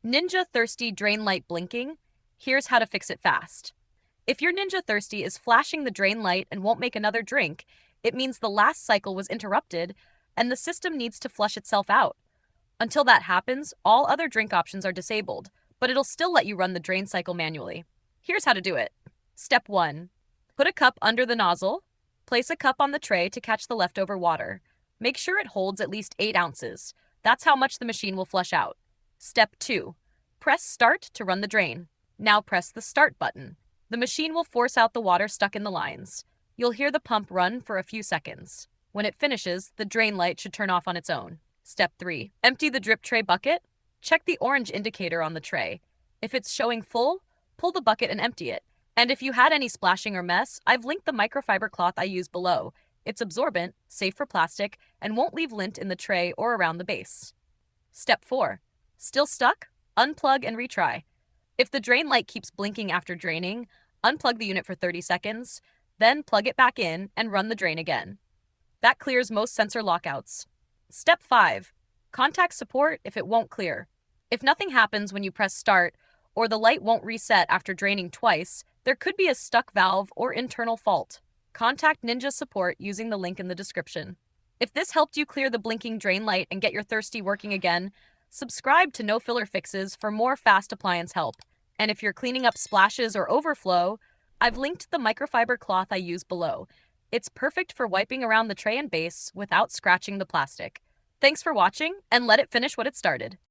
Ninja Thirsti drain light blinking. Here's how to fix it fast. If your Ninja Thirsti is flashing the drain light and won't make another drink, it means the last cycle was interrupted and the system needs to flush itself out. Until that happens, all other drink options are disabled, but it'll still let you run the drain cycle manually. Here's how to do it. Step 1. Put a cup under the nozzle. Place a cup on the tray to catch the leftover water. Make sure it holds at least 8 ounces. That's how much the machine will flush out. Step 2. Press Start to run the drain. Now press the Start button. The machine will force out the water stuck in the lines. You'll hear the pump run for a few seconds. When it finishes, the drain light should turn off on its own. Step 3. Empty the drip tray bucket. Check the orange indicator on the tray. If it's showing full, pull the bucket and empty it. And if you had any splashing or mess, I've linked the microfiber cloth I use below. It's absorbent, safe for plastic, and won't leave lint in the tray or around the base. Step 4. Still stuck? Unplug and retry. If the drain light keeps blinking after draining, unplug the unit for 30 seconds, then plug it back in and run the drain again. That clears most sensor lockouts. Step 5. Contact support if it won't clear. If nothing happens when you press start, or the light won't reset after draining twice, there could be a stuck valve or internal fault. Contact Ninja support using the link in the description. If this helped you clear the blinking drain light and get your Thirsti working again, subscribe to No Filler Fixes for more fast appliance help. And if you're cleaning up splashes or overflow, I've linked the microfiber cloth I use below. It's perfect for wiping around the tray and base without scratching the plastic. Thanks for watching, and let it finish what it started.